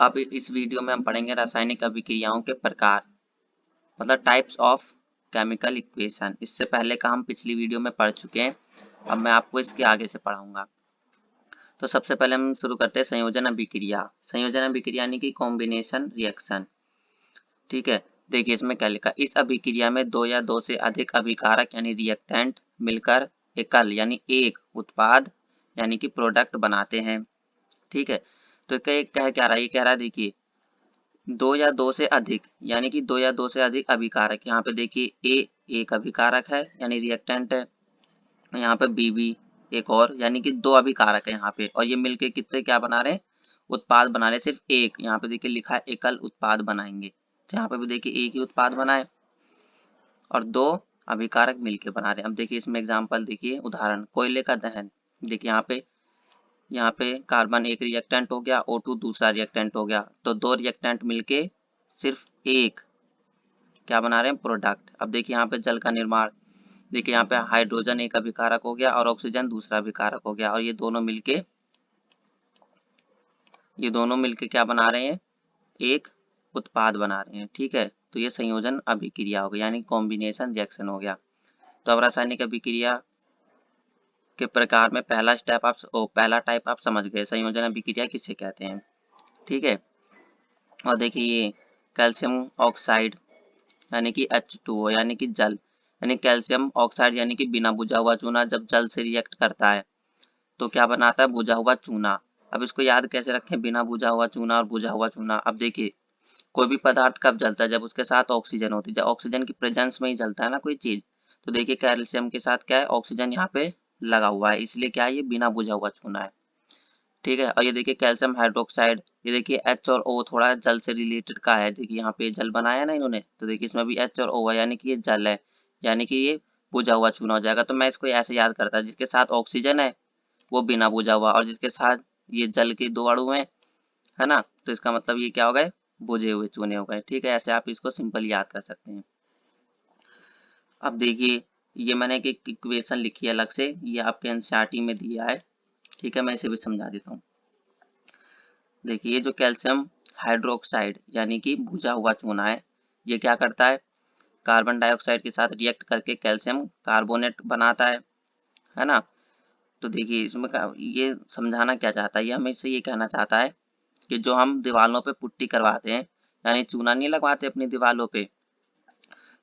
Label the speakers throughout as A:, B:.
A: अब इस वीडियो में हम पढ़ेंगे रासायनिक अभिक्रियाओं के प्रकार, मतलब टाइप्स ऑफ केमिकल इक्वेशन। इससे पहले का हम पिछली वीडियो में पढ़ चुके हैं। अब मैं आपको इसके आगे से पढ़ाऊंगा। तो सबसे पहले हम शुरू करते हैं संयोजन अभिक्रिया। संयोजन अभिक्रिया यानी कि कॉम्बिनेशन रिएक्शन। ठीक है, देखिए इसमें क्या लिखा, इस अभिक्रिया में दो या दो से अधिक अभिकारक यानी रिएक्टेंट मिलकर एकल यानी एक उत्पाद यानी कि प्रोडक्ट बनाते हैं। ठीक है, तो क्या रहा है, ये कह रहा है देखिए दो या दो से अधिक यानी कि दो या दो से अधिक अभिकारक। यहाँ पे देखिए ए एक अभिकारक है यानी रिएक्टेंट है, यहाँ पे बी भी एक और यानी कि दो अभिकारक है यहाँ पे, और ये मिलके कितने क्या बना रहे हैं, उत्पाद बना रहे हैं। सिर्फ एक यहाँ पे देखिए लिखा है एकल उत्पाद बनाएंगे, तो यहाँ पे भी देखिए एक ही उत्पाद बनाए और दो अभिकारक मिलके बना रहे हैं। अब देखिए इसमें एग्जाम्पल देखिए, उदाहरण कोयले का दहन। देखिए यहाँ पे कार्बन एक रिएक्टेंट हो गया, O2 दूसरा रिएक्टेंट हो गया, तो दो रिएक्टेंट मिलके सिर्फ एक क्या बना रहे हैं, प्रोडक्ट। अब देखिए यहाँ पे जल का निर्माण, देखिए यहाँ पे हाइड्रोजन एक अभिकारक हो गया और ऑक्सीजन दूसरा अभिकारक हो गया, और ये दोनों मिलके क्या बना रहे हैं, एक उत्पाद बना रहे हैं। ठीक है, तो ये संयोजन अभिक्रिया हो गया यानी कॉम्बिनेशन रिएक्शन हो गया। तो अब रासायनिक अभिक्रिया के प्रकार में पहला टाइप आप समझ गए, संयोजन अभिक्रिया किसे कहते हैं। ठीक है, और देखिए ये कैल्शियम ऑक्साइड यानी कि H2O यानी कि जल, यानी कैल्शियम ऑक्साइड यानी कि बिना बुझा हुआ चूना जब जल से रिएक्ट करता है तो क्या बनाता है, बुझा हुआ चूना। अब इसको याद कैसे रखें, बिना बुझा हुआ चूना और बुझा हुआ चूना। अब देखिए कोई भी पदार्थ कब जलता है, जब उसके साथ ऑक्सीजन होती है, जब ऑक्सीजन की प्रेजेंस में ही जलता है ना कोई चीज। तो देखिए कैल्शियम के साथ क्या है, ऑक्सीजन यहाँ पे लगा हुआ है, इसलिए क्या है, ये बिना बुझा हुआ चूना है। ठीक है, और ये देखिए कैल्शियम हाइड्रोक्साइड, ये देखिए H और O थोड़ा जल से रिलेटेड का है। देखिए यहाँ पे जल बनाया ना इन्होंने, तो देखिए इसमें भी H और O है यानी कि ये जल है, यानी कि ये बुझा हुआ चूना हो जाएगा। तो मैं इसको ऐसे याद करता, जिसके साथ ऑक्सीजन है वो बिना बुझा हुआ, और जिसके साथ ये जल के दो अणु है ना, तो इसका मतलब ये क्या हो गए, बुझे हुए चूने हो गए। ठीक है, ऐसे आप इसको सिंपल याद कर सकते हैं। अब देखिए ये मैंने एक इक्वेशन लिखी है अलग से, ये आपके एनसीईआरटी में दिया है। ठीक है, मैं इसे भी समझा देता हूँ। देखिए ये जो कैल्शियम हाइड्रोक्साइड यानी कि बुझा हुआ चूना है, ये क्या करता है, कार्बन डाइऑक्साइड के साथ रिएक्ट करके कैल्शियम कार्बोनेट बनाता है ना। तो देखिए इसमें ये समझाना क्या चाहता है, ये हमें इससे ये कहना चाहता है कि जो हम दीवारों पे पुट्टी करवाते हैं यानी चूना नहीं लगवाते अपनी दीवारों पे,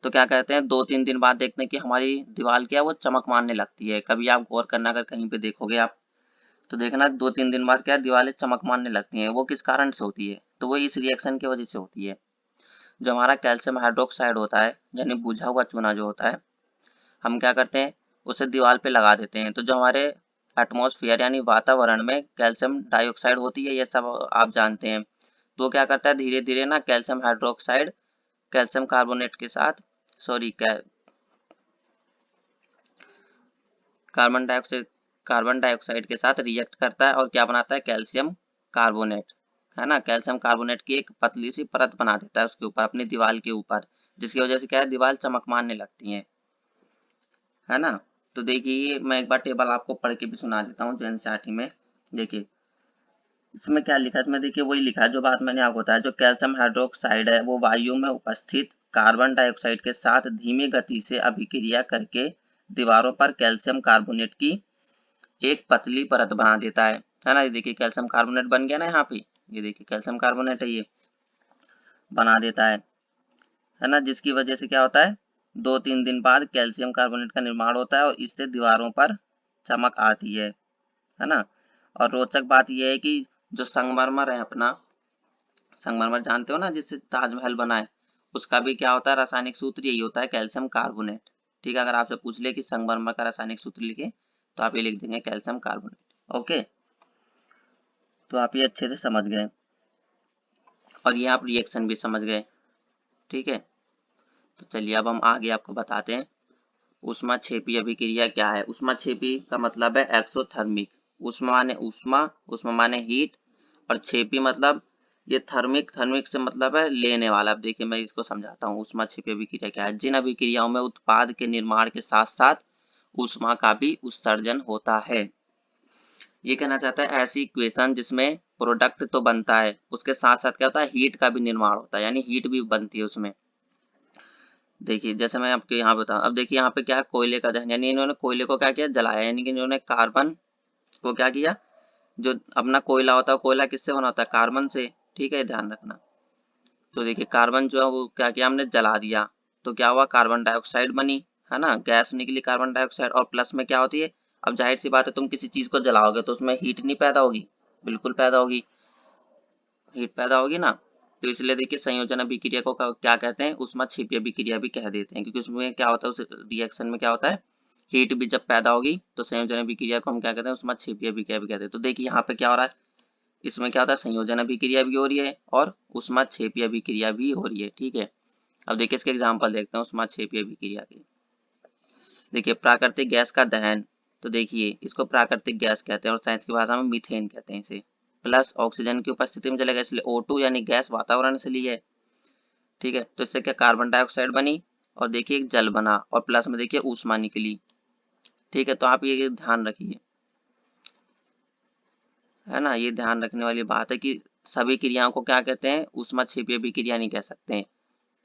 A: तो क्या कहते हैं, 2-3 दिन बाद देखते हैं कि हमारी दीवार क्या है, वो चमक मारने लगती है। कभी आप गौर करना, अगर कहीं पे देखोगे आप, तो देखना 2-3 दिन बाद क्या है, दीवारें चमक मारने लगती हैं। वो किस कारण से होती है, तो वो इस रिएक्शन की वजह से होती है। जो हमारा कैल्शियम हाइड्रोक्साइड होता है यानी बुझा हुआ चूना जो होता है, हम क्या करते हैं, उसे दीवार पे लगा देते हैं। तो जो हमारे एटमॉस्फेयर यानी वातावरण में कैल्शियम डाइऑक्साइड होती है, ये सब आप जानते हैं। तो क्या करता है, धीरे धीरे ना कैल्शियम हाइड्रोक्साइड कैल्शियम कार्बोनेट के साथ, सॉरी कार्बन डाइऑक्साइड के साथ रिएक्ट करता है और क्या बनाता है, कैल्शियम कार्बोनेट, है ना। कैल्शियम कार्बोनेट की एक पतली सी परत बना देता है उसके ऊपर, अपनी दीवार के ऊपर, जिसकी वजह से क्या है, दीवार चमक मारने लगती है ना। तो देखिए मैं एक बार टेबल आपको पढ़ के भी सुना देता हूँ जो एनसीईआरटी में। देखिए इसमें क्या लिखा है, इसमें देखिए वही लिखा है जो बात मैंने आपको बताया। जो कैल्शियम हाइड्रोक्साइड है वो वायु में उपस्थित कार्बन डाइऑक्साइड के साथ धीमी गति से अभिक्रिया करके दीवारों पर कैल्शियम कार्बोनेट की एक पतली परत बना देता है ना। ये देखिए कैल्शियम कार्बोनेट बन गया ना यहाँ पे, ये देखिए कैल्शियम कार्बोनेट है, ये बना देता है ना, जिसकी वजह से क्या होता है, 2-3 दिन बाद कैल्शियम कार्बोनेट का निर्माण होता है और इससे दीवारों पर चमक आती है ना। और रोचक बात यह है कि जो संगमरमर है अपना, संगमरमर जानते हो ना जिससे ताजमहल बना है, उसका भी क्या होता है, रासायनिक सूत्र यही होता है, कैल्शियम कार्बोनेट। ठीक है, अगर आपसे पूछ ले कि संगमरमर का रासायनिक सूत्र लिखे, तो आप ये लिख देंगे कैल्शियम कार्बोनेट। ओके, तो आप ये अच्छे से समझ गए और ये आप रिएक्शन भी समझ गए। ठीक है, तो चलिए अब हम आगे आपको बताते हैं ऊष्माक्षेपी अभिक्रिया क्या है। ऊष्माक्षेपी का मतलब है एक्सोथर्मिक। ऊष्मा माने ऊष्मा, ऊष्मा माने हीट, और क्षेपी मतलब ये थर्मिक, थर्मिक से मतलब है लेने वाला। अब देखिए मैं इसको समझाता हूँ ऊष्माक्षेपी अभिक्रिया क्या है। जिन अभिक्रियाओं में उत्पाद के निर्माण के साथ साथ ऊष्मा का भी उत्सर्जन होता है, ये कहना चाहता है ऐसी इक्वेशन जिसमें प्रोडक्ट तो बनता है, उसके साथ साथ क्या होता है, हीट का भी निर्माण होता है, यानी हीट भी बनती है उसमें। देखिए जैसे मैं आपको यहाँ बताऊँ, अब देखिए यहाँ पे क्या है, कोयले का दहन, यानी इन्होंने कोयले को क्या किया, जलाया, यानी कि इन्होंने कार्बन को क्या किया, जो अपना कोयला होता है, कोयला किससे बना होता है, कार्बन से, ठीक है, ध्यान रखना। तो देखिए कार्बन जो है वो क्या किया, हमने जला दिया, तो क्या हुआ, कार्बन डाइऑक्साइड बनी, है ना, गैस निकली कार्बन डाइऑक्साइड, और प्लस में क्या होती है, अब जाहिर सी बात है, तुम किसी चीज को जलाओगे तो उसमें हीट नहीं पैदा होगी, बिल्कुल पैदा होगी, हीट पैदा होगी ना। तो इसलिए देखिए संयोजन अभिक्रिया को क्या कहते हैं, ऊष्माक्षेपी अभिक्रिया भी कह देते हैं, क्योंकि उसमें क्या होता है, उस रिएक्शन में क्या होता है, हीट भी जब पैदा होगी तो संयोजन अभिक्रिया को हम क्या कहते हैं, ऊष्माक्षेपी अभिक्रिया भी कहते हैं। तो देखिए यहाँ पे क्या हो रहा है, इसमें क्या होता है, संयोजन अभिक्रिया भी हो रही है और ऊष्माक्षेपी अभिक्रिया भी हो रही है, ठीक है। अब देखिए इसके एग्जाम्पल देखते हैं ऊष्माक्षेपी अभिक्रिया के। देखिए प्राकृतिक गैस का दहन, तो देखिए इसको प्राकृतिक गैस कहते हैं और साइंस की भाषा में मीथेन कहते हैं इसे, प्लस ऑक्सीजन की उपस्थिति में चलेगा, इसलिए O2 यानी गैस वातावरण से ली है, ठीक है। तो इससे क्या कार्बन डाइऑक्साइड बनी और देखिए एक जल बना और प्लस में देखिए ऊष्मा निकली, ठीक है। तो आप ये ध्यान रखिए, है ना, ये ध्यान रखने वाली बात है कि सभी क्रियाओं को क्या कहते हैं, ऊष्माक्षेपी अभिक्रिया नहीं कह सकते हैं,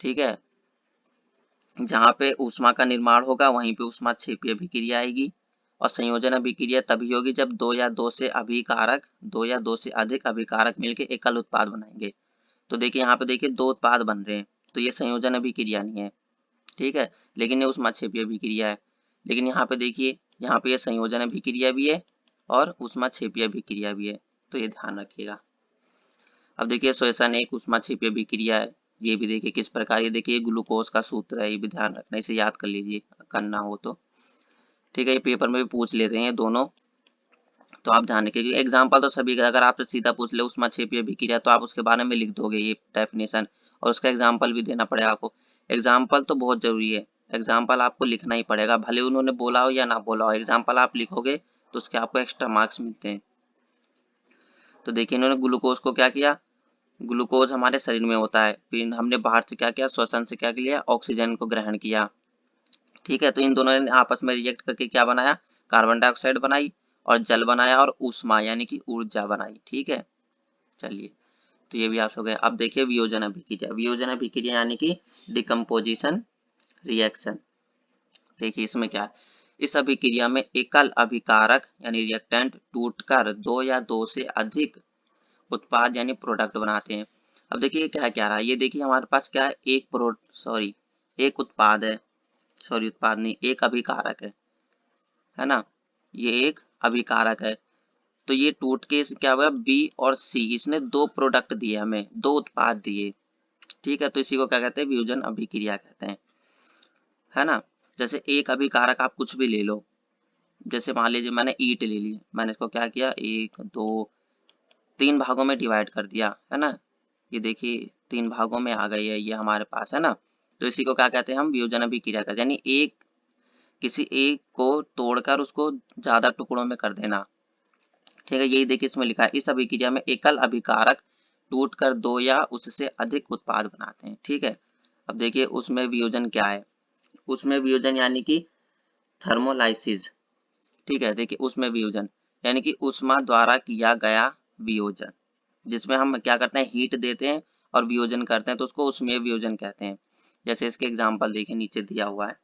A: ठीक है। जहाँ पे ऊष्मा का निर्माण होगा वहीं पे ऊष्माक्षेपी अभिक्रिया आएगी, और संयोजन अभिक्रिया तभी होगी जब दो या दो से अधिक अभिकारक मिलकर एकल उत्पाद बनाएंगे। तो देखिए यहाँ पे देखिए दो उत्पाद बन रहे हैं, तो ये संयोजन अभिक्रिया नहीं है, ठीक है, लेकिन ये ऊष्माक्षेपी अभिक्रिया है। लेकिन यहाँ पे देखिए, यहाँ पे ये संयोजन अभिक्रिया भी है और ऊष्माक्षेपी अभिक्रिया भी है, तो ये ध्यान रखिएगा। अब देखिए श्वसन एक ऊष्माक्षेपी अभिक्रिया है, ये भी देखिए किस प्रकार, ये देखिए ग्लूकोज का सूत्र है, ये भी ध्यान रखना, इसे याद कर लीजिए करना हो तो, ठीक है। ये पेपर में भी पूछ लेते हैं ये दोनों, तो आप ध्यान रखिए, एग्जाम्पल तो सभी का अगर आपसे सीधा पूछ ले ऊष्माक्षेपी अभिक्रिया तो आप उसके बारे में लिख दोगे ये डेफिनेशन, और उसका एग्जाम्पल भी देना पड़ेगा आपको। एग्जाम्पल तो बहुत जरूरी है, एग्जाम्पल आपको लिखना ही पड़ेगा, भले उन्होंने बोला हो या ना बोला हो, एग्जाम्पल आप लिखोगे तो उसके आपको एक्स्ट्रा मार्क्स मिलते हैं। तो देखिए इन्होंने ग्लूकोज को क्या किया, ग्लूकोज हमारे शरीर में होता है, फिर हमने बाहर से क्या किया, श्वसन से क्या किया, ऑक्सीजन को ग्रहण किया, ठीक है। तो इन दोनों ने आपस में रिएक्ट करके क्या बनाया, कार्बन डाइऑक्साइड बनाई और जल बनाया और ऊष्मा यानी कि ऊर्जा बनाई, ठीक है। चलिए, तो ये भी आप हो गए। अब देखिए वियोजन अभिक्रिया, वियोजन अभिक्रिया यानी कि डिकम्पोजिशन रिएक्शन। देखिए इसमें क्या है, इस अभिक्रिया में एकल अभिकारक यानी रिएक्टेंट टूटकर दो या दो से अधिक उत्पाद यानी प्रोडक्ट बनाते हैं। अब देखिए क्या क्या रहा है, ये देखिए हमारे पास क्या है, एक उत्पाद है, उत्पाद नहीं, एक अभिकारक है ना, ये एक अभिकारक है। तो ये टूट के क्या हुआ, बी और सी, इसने दो प्रोडक्ट दिए, हमें दो उत्पाद दिए, ठीक है। तो इसी को क्या कहते हैं, वियोजन अभिक्रिया कहते हैं, है ना। जैसे एक अभिकारक आप कुछ भी ले लो, जैसे मान लीजिए मैंने ईंट ले ली, मैंने इसको क्या किया, एक दो तीन भागों में डिवाइड कर दिया, है ना, ये देखिए तीन भागों में आ गई है ये हमारे पास, है ना। तो इसी को क्या कहते हैं, हम वियोजन अभिक्रिया कहते हैं, यानी एक किसी एक को तोड़कर उसको ज्यादा टुकड़ों में कर देना, ठीक है। यही देखिए इसमें लिखा है, इस अभिक्रिया में एकल अभिकारक टूटकर दो या उससे अधिक उत्पाद बनाते हैं, ठीक है। अब देखिए उसमें वियोजन क्या है, उसमें वियोजन यानी कि थर्मोलाइसिस, ठीक है। देखिए उसमें वियोजन यानी कि ऊष्मा द्वारा किया गया वियोजन, जिसमें हम क्या करते हैं, हीट देते हैं और वियोजन करते हैं, तो उसको ऊष्मीय वियोजन कहते हैं। जैसे इसके एग्जाम्पल देखिए नीचे दिया हुआ है,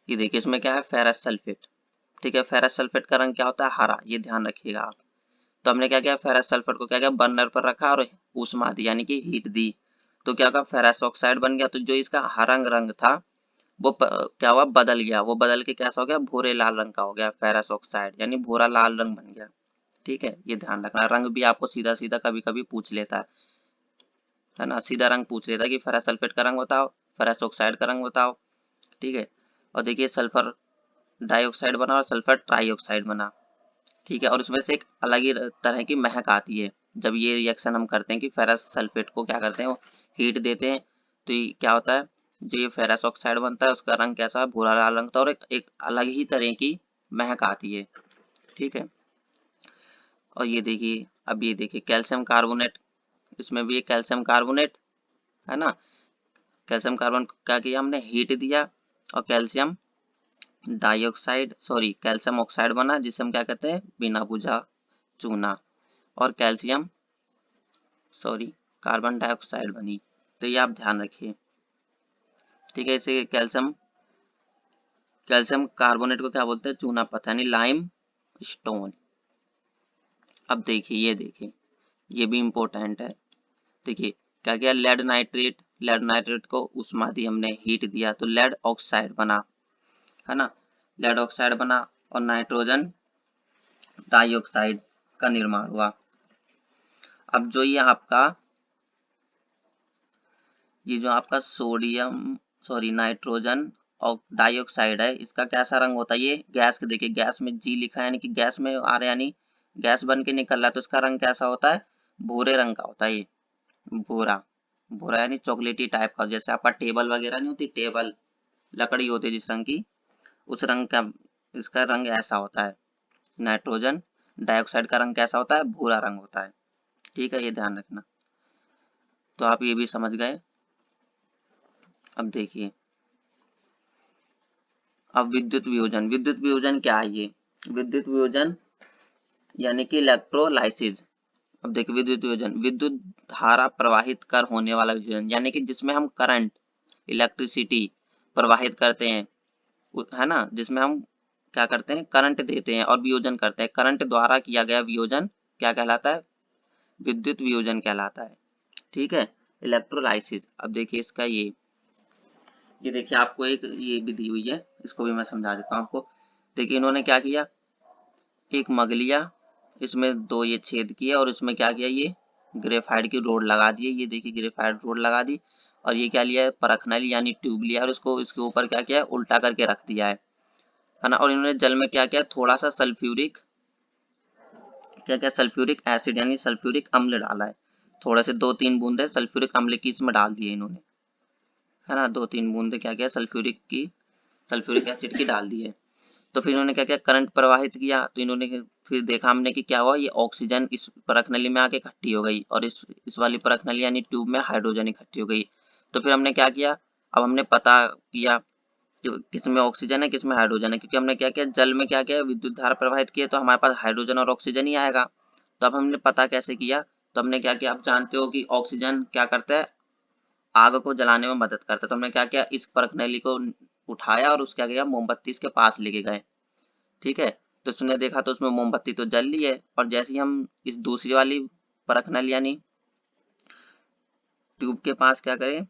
A: ये देखिए इसमें क्या है, फेरस सल्फेट, ठीक है। फेरस सल्फेट का रंग क्या होता है, हरा, ये ध्यान रखिएगा आप। तो हमने क्या किया, फेरस सल्फेट को क्या किया, बर्नर पर रखा और ऊष्मा दी यानी कि हीट दी, तो क्या होगा, फेरस ऑक्साइड बन गया। तो जो इसका हरा रंग था वो क्या हुआ, बदल गया, वो बदल के कैसा हो गया, भूरे लाल रंग का हो गया, फेरस ऑक्साइड यानी भूरा लाल रंग बन गया, ठीक है। ये ध्यान रखना, रंग भी आपको सीधा सीधा कभी कभी पूछ लेता है ना, सीधा रंग पूछ लेता है कि फेरस सल्फेट का रंग बताओ, फेरस ऑक्साइड का रंग बताओ, ठीक है। और देखिए सल्फर डाइऑक्साइड बना और सल्फर ट्राइऑक्साइड बना, ठीक है। और उसमें से एक अलग ही तरह की महक आती है जब ये रिएक्शन हम करते हैं कि फेरस सल्फेट को क्या करते हैं, हीट देते हैं, तो ये क्या होता है, जो ये फेरस ऑक्साइड बनता है उसका रंग कैसा है, भूरा लाल रंग था और एक अलग ही तरह की महक आती है, ठीक है। और ये देखिए, अब ये देखिए कैल्शियम कार्बोनेट, इसमें भी एक कैल्शियम कार्बोनेट, है ना। कैल्शियम कार्बन क्या किया हमने, हीट दिया और कैल्शियम कैल्शियम ऑक्साइड बना जिसे हम क्या कहते हैं बिना बुझा चूना, और कार्बन डाइऑक्साइड बनी। तो ये आप ध्यान रखिए, ठीक है। इसे कैल्शियम कार्बोनेट को क्या बोलते हैं, चूना पत्थर यानी लाइम स्टोन। अब देखिए ये भी इम्पोर्टेंट है। देखिए क्या किया, लेड नाइट्रेट को उष्मा दी हमने, हीट दिया तो लेड ऑक्साइड बना, है ना, लेड ऑक्साइड बना और नाइट्रोजन डाइऑक्साइड का निर्माण हुआ। अब ये जो आपका नाइट्रोजन और डाइऑक्साइड है, इसका कैसा रंग होता है, ये गैस के, देखिए गैस में जी लिखा है यानी कि गैस में आ रहा है, यानी गैस बन के निकल रहा है, तो इसका रंग कैसा होता है, भूरे रंग का होता है ये, भूरा भूरा यानी चॉकलेटी टाइप का, जैसे आपका टेबल वगैरह नहीं होती, टेबल लकड़ी होती है जिस रंग की, उस रंग का इसका रंग ऐसा होता है। नाइट्रोजन डाइऑक्साइड का रंग कैसा होता है, भूरा रंग होता है, ठीक है, ये ध्यान रखना। तो आप ये भी समझ गए। अब देखिए, अब विद्युत वियोजन क्या है, ये विद्युत वियोजन यानी कि इलेक्ट्रोलाइसिस। अब देखिए विद्युत धारा प्रवाहित कर होने वाला वियोजन, यानी कि जिसमें हम करंट इलेक्ट्रिसिटी प्रवाहित करते हैं, है ना, जिसमें हम क्या करते हैं, करंट देते हैं और वियोजन करते हैं, करंट द्वारा किया गया वियोजन क्या कहलाता है, विद्युत वियोजन कहलाता है, ठीक है, इलेक्ट्रोलाइसिस। अब देखिए इसका ये देखिए आपको एक ये भी दी हुई है, इसको भी मैं समझा देता हूँ आपको। देखिए इन्होंने क्या किया, एक मग लिया, इसमें दो ये छेद किए और इसमें क्या किया, ये ग्रेफाइट की रोड लगा दी, ये देखिए ग्रेफाइट रोड लगा दी, और ये क्या लिया है, परखनली यानी ट्यूब लिया और उसको इसके ऊपर क्या किया है, उल्टा करके रख दिया है ना। और इन्होंने जल में क्या किया, थोड़ा सा सल्फ्यूरिक एसिड यानी सल्फ्यूरिक अम्ल डाला है, थोड़े से 2-3 बूंदे सल्फ्यूरिक अम्ल की इसमें डाल दिए इन्होंने, है ना, 2-3 बूंदे क्या किया, सल्फ्यूरिक एसिड की डाल दी है। तो फिर इन्होंने क्या किया, करंट प्रवाहित किया, तो इन्होंने फिर देखा हमने कि क्या हुआ, ये ऑक्सीजन इस परख नली में आके इकट्ठी हो गई और इस वाली परख नली यानी ट्यूब में हाइड्रोजन इकट्ठी हो गई। तो फिर हमने क्या किया, अब हमने पता किया कि किसमें ऑक्सीजन है किसमें हाइड्रोजन है, क्योंकि हमने क्या किया, जल में क्या किया, विद्युत धारा प्रवाहित किया, तो हमारे पास हाइड्रोजन और ऑक्सीजन ही आएगा। तो अब हमने पता कैसे किया, तो हमने क्या किया, आप जानते हो कि ऑक्सीजन क्या करता है, आग को जलाने में मदद करता है। तो हमने क्या किया, इस परख नली को उठाया और उसका क्या किया, मोमबत्ती इसके पास लेके गए, ठीक है। तो उसने देखा तो उसमें मोमबत्ती तो जल रही है, और जैसे ही हम इस दूसरी वाली परख नली यानी ट्यूब के पास क्या करें,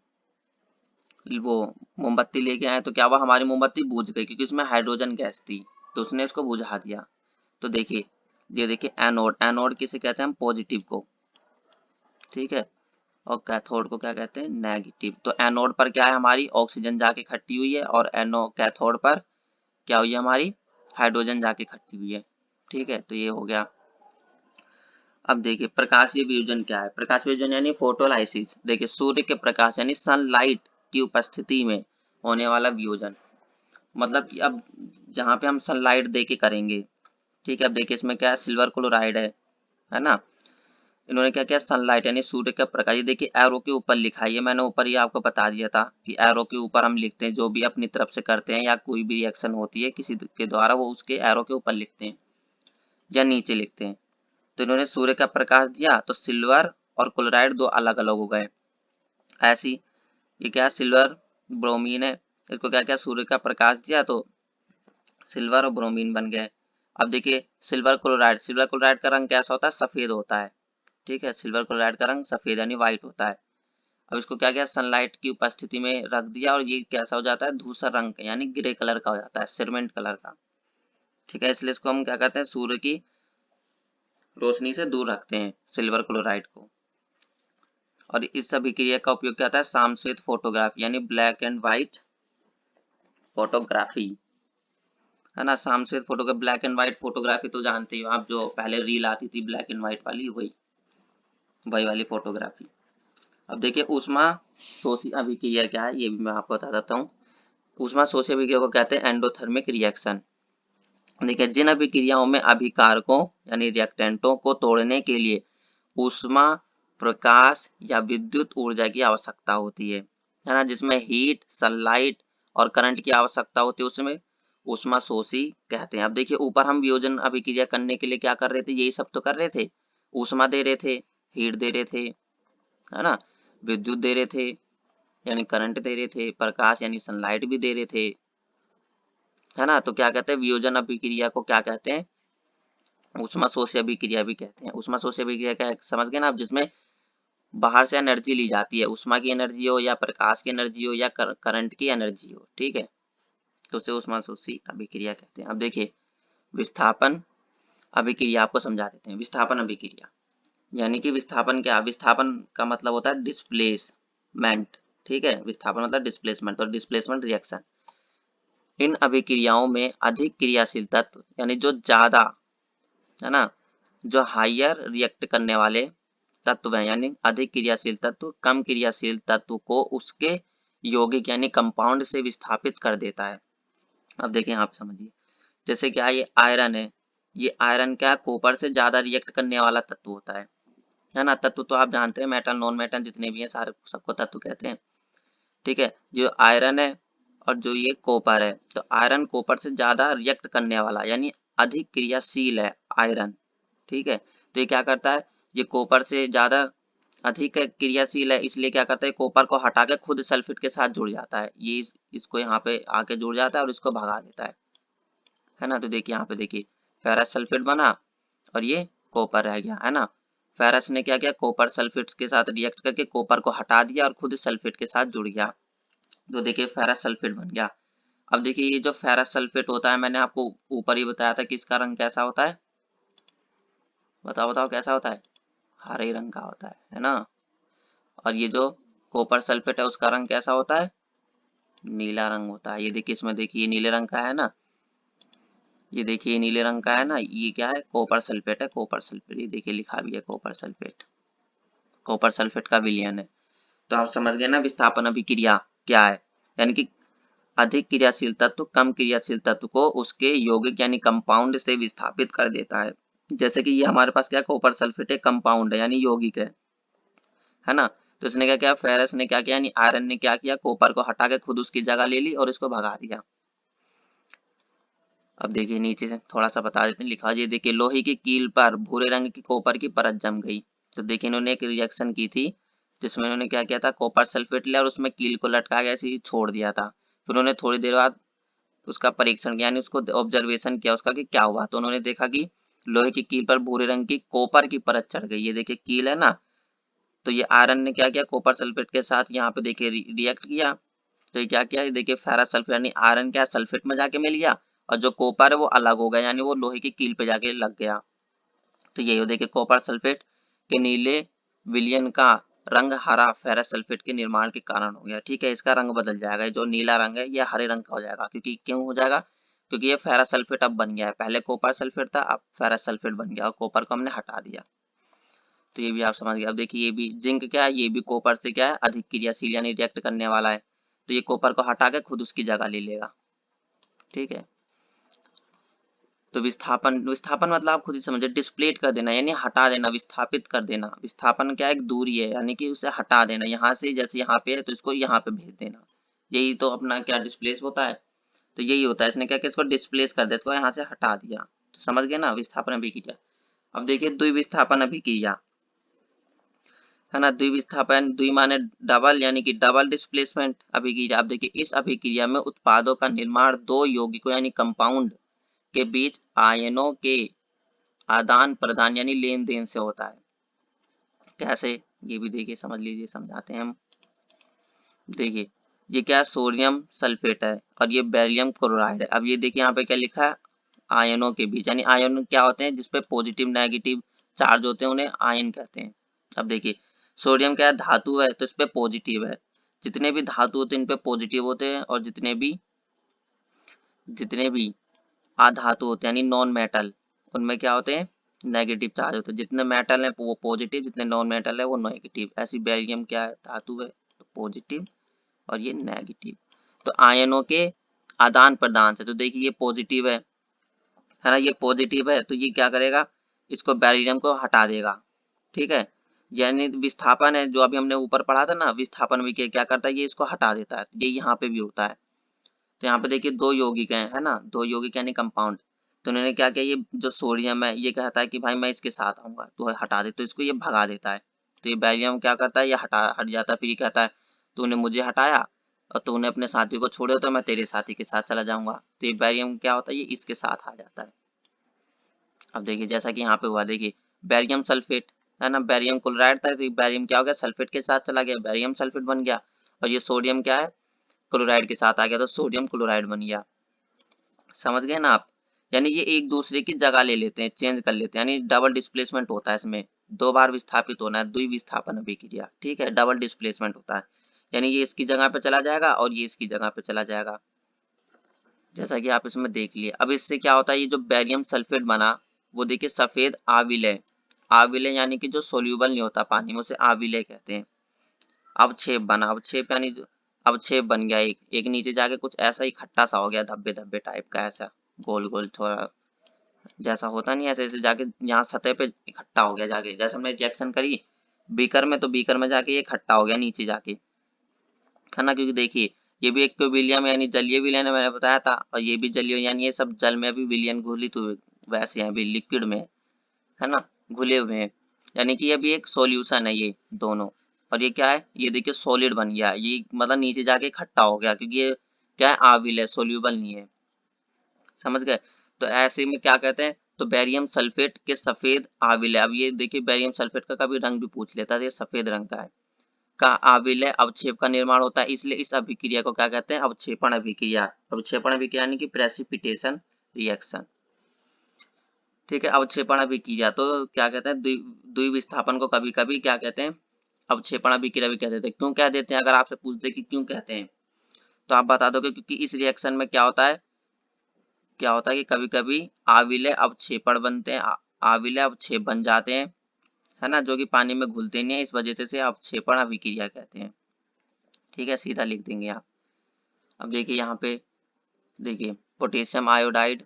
A: वो मोमबत्ती लेके आए, तो क्या हुआ, हमारी मोमबत्ती बुझ गई क्योंकि उसमें हाइड्रोजन गैस थी, तो उसने इसको बुझा दिया। तो देखिए ये देखिए एनोड, एनोड किसे कहते हैं हम, पॉजिटिव को, ठीक है, और कैथोड को क्या कहते हैं, नेगेटिव। तो एनोड पर क्या है, हमारी ऑक्सीजन जाके इकट्ठी हुई है, और कैथोड पर क्या हुई है, हमारी हाइड्रोजन जाके इकट्ठी हुई है, ठीक है। तो ये हो गया। अब देखिए प्रकाशीय वियोजन क्या है, प्रकाशीय वियोजन यानी फोटोलाइसिस। देखिए सूर्य के प्रकाश यानी सनलाइट की उपस्थिति में होने वाला वियोजन, मतलब कि अब जहाँ पे हम सनलाइट दे के करेंगे, ठीक है। अब देखिए इसमें क्या है, सिल्वर क्लोराइड है ना। इन्होंने क्या किया, सनलाइट यानी सूर्य का प्रकाश, ये देखिए एरो के ऊपर लिखा है, ये मैंने ऊपर ही आपको बता दिया था कि एरो के ऊपर हम लिखते हैं जो भी अपनी तरफ से करते हैं या कोई भी रिएक्शन होती है किसी के द्वारा, वो उसके एरो के ऊपर लिखते हैं या नीचे लिखते हैं। तो इन्होंने सूर्य का प्रकाश दिया तो सिल्वर और क्लोराइड दो अलग अलग हो गए, ऐसी ये क्या सिल्वर ब्रोमीन है, इसको क्या क्या सूर्य का प्रकाश दिया तो सिल्वर और ब्रोमीन बन गए। अब देखिए सिल्वर क्लोराइड का रंग कैसा होता है, सफेद होता है, ठीक है, सिल्वर क्लोराइड का रंग सफेद यानी व्हाइट होता है। अब इसको क्या किया, सनलाइट की उपस्थिति में रख दिया और ये कैसा हो जाता है, धूसर रंग का यानी ग्रे कलर का हो जाता है, सीमेंट कलर का, ठीक है। इसलिए इसको हम क्या कहते हैं, सूर्य की रोशनी से दूर रखते हैं सिल्वर क्लोराइड को। और इस अभिक्रिया का उपयोग क्या होता है, सामश्वेत फोटोग्राफी यानी ब्लैक एंड व्हाइट फोटोग्राफी, है ना। सामश्वेत photography, black and white photography तो जानते हो आप, जो पहले रील आती थी ब्लैक एंड व्हाइट वाली, वही वही वाली फोटोग्राफी। अब देखिए ऊष्मा शोषी अभिक्रिया क्या है, ये भी मैं आपको बता देता हूँ। ऊष्मा शोषी अभिक्रिया को कहते हैं एंडोथर्मिक रिएक्शन। देखिए जिन अभिक्रियाओं में अभिकारकों यानी रिएक्टेंटों को तोड़ने के लिए ऊष्मा, प्रकाश या विद्युत ऊर्जा की आवश्यकता होती है ना, जिसमें हीट, सनलाइट और करंट की आवश्यकता होती है, उसमें ऊष्माशोषी कहते हैं। अब देखिए ऊपर हम वियोजन अभिक्रिया करने के लिए क्या कर रहे थे, यही सब तो कर रहे थे, ऊष्मा दे रहे थे, हीट दे रहे थे, है ना, विद्युत दे रहे थे यानी करंट दे रहे थे, प्रकाश यानी सनलाइट भी दे रहे थे, है ना। तो क्या कहते हैं, वियोजन अभिक्रिया को क्या कहते हैं, ऊष्माशोषी अभिक्रिया भी कहते हैं। ऊष्माशोषी अभिक्रिया क्या है, समझ गए ना आप, जिसमें बाहर से एनर्जी ली जाती है, ऊष्मा की एनर्जी हो या प्रकाश की एनर्जी हो या करंट की एनर्जी हो, ठीक है, तो उसे ऊष्माशोषी अभिक्रिया कहते हैं। अब देखिए विस्थापन अभिक्रिया आपको समझा देते हैं। विस्थापन अभिक्रिया यानी कि विस्थापन क्या, विस्थापन का मतलब होता है डिस्प्लेसमेंट, ठीक है, विस्थापन मतलब डिस्प्लेसमेंट और डिस्प्लेसमेंट रिएक्शन। इन अभिक्रियाओं में अधिक क्रियाशील तत्व यानी जो ज्यादा, है ना, जो हायर रिएक्ट करने वाले तत्व हैं यानी अधिक क्रियाशील तत्व कम क्रियाशील तत्व को उसके यौगिक यानी कंपाउंड से विस्थापित कर देता है। अब देखिए यहाँ पे समझिए, जैसे क्या ये आयरन है, ये आयरन क्या कॉपर से ज्यादा रिएक्ट करने वाला तत्व होता है ना। तत्व तो आप जानते हैं, मेटल नॉन मेटल जितने भी हैं सारे सबको तत्व कहते हैं, ठीक है। जो आयरन है और जो ये कॉपर है, तो आयरन कॉपर से ज्यादा रिएक्ट करने वाला यानी अधिक क्रियाशील है आयरन, ठीक है। तो ये क्या करता है, ये कॉपर से ज्यादा अधिक क्रियाशील है, इसलिए क्या करता है, कॉपर को हटा के खुद सल्फेट के साथ जुड़ जाता है, ये इसको यहाँ पे आके जुड़ जाता है और इसको भगा देता है ना। तो देखिए यहाँ पे देखिए फेरस सल्फेट बना और ये कॉपर रह गया, है ना। फेरस ने क्या किया, कॉपर सल्फेट के साथ रिएक्ट करके कॉपर को हटा दिया और खुद सल्फेट के साथ जुड़ गया, तो देखिए फेरस सल्फेट बन गया। अब देखिए ये जो फेरस सल्फेट होता है, मैंने आपको ऊपर ही बताया था कि इसका रंग कैसा होता है, बताओ बताओ कैसा होता है, हरे रंग का होता है ना। और ये जो कॉपर सल्फेट है उसका रंग कैसा होता है, नीला रंग होता है। ये देखिए इसमें देखिए नीले रंग का है ना, ये देखिए नीले रंग का है ना, ये क्या है, कॉपर सल्फेट है, कॉपर सल्फेट, ये देखिए लिखा भी है कॉपर सल्फेट, कॉपर सल्फेट का विलयन है। तो आप समझ गए ना विस्थापन अभिक्रिया क्या है, यानी कि अधिक क्रियाशील तत्व कम क्रियाशील तत्व को उसके यौगिक यानी कंपाउंड से विस्थापित कर देता है। जैसे कि ये हमारे पास क्या है, कॉपर सल्फेट एक कंपाउंड है यानी यौगिक है ना। तो इसने क्या किया, फेरस ने क्या किया यानी आयरन ने क्या किया, कॉपर को हटा के खुद उसकी जगह ले ली और इसको भगा दिया। अब देखिए नीचे से थोड़ा सा बता देते हैं, लिखा ये देखिए लोहे की कील पर भूरे रंग की कॉपर की परत जम गई। तो देखिए इन्होंने एक रिएक्शन की थी जिसमें इन्होंने क्या किया था, कॉपर सल्फेट लिया और उसमें कील को लटका के ऐसे ही छोड़ दिया था। फिर उन्होंने थोड़ी देर बाद उसका परीक्षण किया यानी उसको ऑब्जर्वेशन किया उसका कि क्या हुआ, तो उन्होंने देखा कि लोहे की कील पर भूरे रंग की कॉपर की परत चढ़ गई। ये देखिए कील है ना, तो ये आयरन ने क्या किया, कॉपर सल्फेट के साथ यहाँ पे देखिए रिएक्ट किया, तो ये क्या किया, देखिए फेरस सल्फेट यानी आयरन क्या सल्फेट में जाके मिल गया और जो कॉपर है वो अलग हो गया यानी वो लोहे की कील पे जाके लग गया। तो यही हो देखिए कॉपर सल्फेट के नीले विलयन का रंग हरा फेरस सल्फेट के निर्माण के कारण हो गया, ठीक है। इसका रंग बदल जाएगा, जो नीला रंग है ये हरे रंग का हो जाएगा, क्योंकि क्यों हो जाएगा, क्योंकि ये फेरस सल्फेट अब बन गया है, पहले कॉपर सल्फेट था अब फेरस सल्फेट बन गया और कॉपर को हमने हटा दिया। तो ये भी आप समझ गए। अब देखिए ये भी जिंक क्या है, ये भी कॉपर से क्या है अधिक क्रियाशील यानी रिएक्ट करने वाला है, तो ये कॉपर को हटा के खुद उसकी जगह ले लेगा, ठीक है। तो विस्थापन, विस्थापन मतलब आप खुद ही समझे, डिस्प्लेट कर देना यानी हटा देना, विस्थापित कर देना। विस्थापन क्या एक दूरी है यानी कि उसे हटा देना, यहाँ से जैसे यहाँ पे है तो इसको यहाँ पे भेज देना, यही तो अपना क्या डिस्प्लेस होता है। तो यही होता है, इसने क्या किया, इसको डिस्प्लेस कर दिया, इसको यहाँ से हटा दिया। तो समझ गए ना विस्थापन अभिक्रिया। अब देखिए द्विविस्थापन अभिक्रिया, है ना। द्विविस्थापन, द्वि माने डबल यानी कि डबल डिस्प्लेसमेंट अभिक्रिया। अब देखिए इस अभिक्रिया में उत्पादों का निर्माण दो यौगिकों यानी कंपाउंड के बीच आयनों के आदान प्रदान यानी लेन देन से होता है। कैसे, ये भी देखिए समझ लीजिए, समझाते हैं हम। देखिए ये क्या है, सोडियम सल्फेट है और ये बेरिलियम क्लोराइड है। अब ये देखिए यहाँ पे क्या लिखा है, आयनों के बीच, यानी आयन क्या होते हैं, जिसपे पॉजिटिव नेगेटिव चार्ज होते हैं उन्हें आयन कहते हैं। अब देखिए सोडियम क्या है, धातु है तो इस पे पॉजिटिव है, जितने भी धातु होते हैं इन पे पॉजिटिव होते हैं और जितने भी अधातु होते हैं यानी नॉन मेटल उनमें क्या होते हैं, नेगेटिव चार्ज होते हैं। जितने मेटल है वो पॉजिटिव, जितने नॉन मेटल है वो नेगेटिव। ऐसी बेरिलियम क्या है, धातु है तो पॉजिटिव और ये नेगेटिव। तो आयनों के आदान प्रदान से, तो देखिए ये पॉजिटिव है ना, ये पॉजिटिव है तो ये क्या करेगा, इसको बेरिलियम को हटा देगा, ठीक है। यानी विस्थापन है जो अभी हमने ऊपर पढ़ा था ना, विस्थापन भी क्या करता है, ये इसको हटा देता है, ये यहाँ पे भी होता है। तो यहाँ पे देखिए दो यौगिक हैं, है ना, दो यौगिक यानी कंपाउंड। तो उन्होंने क्या किया, ये जो सोडियम है ये कहता है कि भाई मैं इसके साथ आऊंगा, तो हटा दे, तो इसको ये भगा देता है। तो ये बैरियम क्या करता है, ये हट जाता है। फिर ये कहता है तूने मुझे हटाया और तूने अपने साथी को छोड़े, तो मैं तेरे साथी के साथ चला जाऊंगा। तो ये बैरियम क्या होता है, ये इसके साथ आ जाता है। अब देखिए जैसा कि यहाँ पे हुआ, देखिए बैरियम सल्फेट, है ना, बैरियम क्लोराइड था, तो बैरियम क्या हो गया, सल्फेट के साथ चला गया, बैरियम सल्फेट बन गया। और ये सोडियम क्या है, क्लोराइड के साथ आ गया, तो सोडियम क्लोराइड बन गया। समझ गए ना आप। यानी ये एक दूसरे की जगह ले लेते हैं, चेंज कर लेते हैं, यानी डबल डिस्प्लेसमेंट होता है इसमें। दो बार विस्थापित होना है, द्विविस्थापन अभिक्रिया, ठीक है, डबल डिस्प्लेसमेंट होता है। यानी ये इसकी जगह पे चला जाएगा और ये इसकी जगह पे चला जाएगा, जैसा कि आप इसमें देख लिए। अब इससे क्या होता है, ये जो बैरियम सल्फेट बना वो देखिए सफेद आविलय, आविलय यानी कि जो सोल्यूबल नहीं होता पानी में, उसे आविलय कहते हैं। अवक्षेप बना, अवक्षेप यानी अवक्षेप बन गया, एक नीचे जाके कुछ ऐसा ही खट्टा सा हो गया, धब्बे धब्बे टाइप का, ऐसा गोल गोल थोड़ा जैसा होता नहीं, ऐसे ऐसे जाके यहाँ सतह पे इकट्ठा हो गया जाके, जैसे हमने रिएक्शन करी बीकर में, तो बीकर में जाके ये इकट्ठा हो गया नीचे जाके, है ना। क्योंकि देखिए ये भी एक विलियम यानी जलीय विलयन है, मैंने बताया था, और ये भी जलीय यानी ये सब जल में भी विलयन घुलित हुए, वैसे हैं भी लिक्विड में, है ना, घुले हुए हैं। यानी कि ये भी एक सॉल्यूशन है ये दोनों। और ये क्या है, ये देखिए सॉलिड बन गया, ये मतलब नीचे जाके इकट्ठा हो गया, क्योंकि ये क्या है, आविल है, सोल्यूबल नहीं है। समझ गए। तो ऐसे में क्या कहते हैं, तो बैरियम सल्फेट के सफेद आविल है। अब ये देखिए बैरियम सल्फेट का कभी रंग भी पूछ लेता है, ये सफेद रंग का है, का आविलय अवक्षेप का निर्माण होता है, इसलिए इस अभिक्रिया को क्या कहते हैं, अवक्षेपण अभिक्रिया। अवक्षेपण अभिक्रिया यानी कि प्रेसिपिटेशन रिएक्शन, ठीक है। अवक्षेपण अभिक्रिया तो क्या कहते हैं, द्विविस्थापन को कभी कभी क्या कहते हैं, अवक्षेपण अभिक्रिया भी कह देते हैं। क्यों कह देते हैं, अगर आपसे पूछ दे कि क्यों कहते हैं, तो आप बता दोगे क्योंकि इस रिएक्शन में क्या होता है, क्या होता है कि कभी कभी आविलय अवक्षेपण बनते हैं, आविलय अवक्षेप बन जाते हैं, है ना, जो कि पानी में घुलते नहीं है, इस वजह से अवक्षेपण अभिक्रिया कहते हैं, ठीक है, सीधा लिख देंगे आप। अब देखिए यहाँ पे, देखिए पोटेशियम आयोडाइड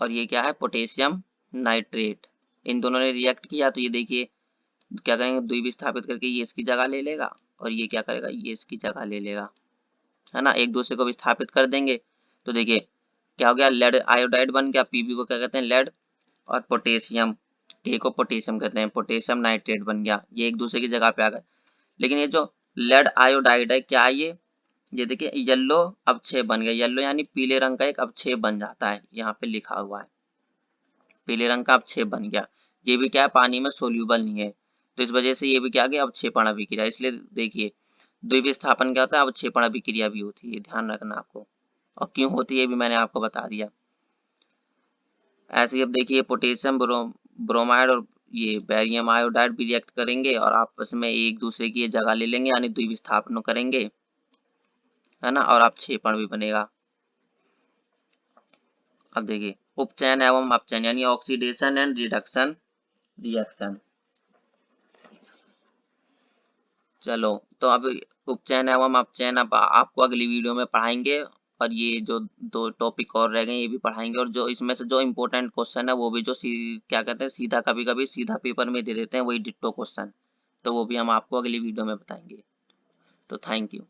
A: और ये क्या है, पोटेशियम नाइट्रेट, इन दोनों ने रिएक्ट किया, तो ये देखिए क्या करेंगे, द्विविस्थापित करके ये इसकी जगह ले लेगा और ये क्या करेगा, ये इसकी जगह ले लेगा, है ना, एक दूसरे को विस्थापित कर देंगे। तो देखिए क्या हो गया, लेड आयोडाइड बन गया, पीबी को क्या कहते हैं, लेड, और पोटेशियम, के को पोटेशियम कहते हैं, पोटेशियम नाइट्रेट बन गया, ये एक दूसरे की जगह पे आ गए। लेकिन ये जो लेड आयोडाइड है क्या है, ये देखिए येलो अवक्षेप बन गया, येलो यानी पीले रंग का एक अवक्षेप बन जाता है, यहाँ पे लिखा हुआ है पीले रंग का अवक्षेप बन गया। ये भी क्या है, पानी में सोल्यूबल नहीं है, तो इस वजह से ये भी क्या गया, अवक्षेपण अभिक्रिया। इसलिए देखिए द्विविस्थापन क्या होता है, अवक्षेपण अभिक्रिया भी होती है, ध्यान रखना आपको, और क्यों होती है भी मैंने आपको बता दिया। ऐसे ही अब देखिए पोटेशियम ब्रोमाइड और ये बैरियम आयोडाइड भी रिएक्ट करेंगे और आपस में एक दूसरे की ये जगह ले लेंगे, यानी द्विविस्थापन करेंगे, है ना, और अवक्षेपण भी बनेगा। अब देखिए उपचयन एवं अपचयन यानी ऑक्सीडेशन एंड रिडक्शन रिएक्शन। चलो तो अब उपचयन एवं अपचयन अब आपको अगली वीडियो में पढ़ाएंगे, और ये जो दो टॉपिक और रह गए ये भी पढ़ाएंगे, और जो इसमें से जो इम्पोर्टेंट क्वेश्चन है वो भी, जो क्या कहते हैं सीधा, कभी कभी सीधा पेपर में दे देते हैं, वही डिट्टो क्वेश्चन, तो वो भी हम आपको अगली वीडियो में बताएंगे। तो थैंक यू।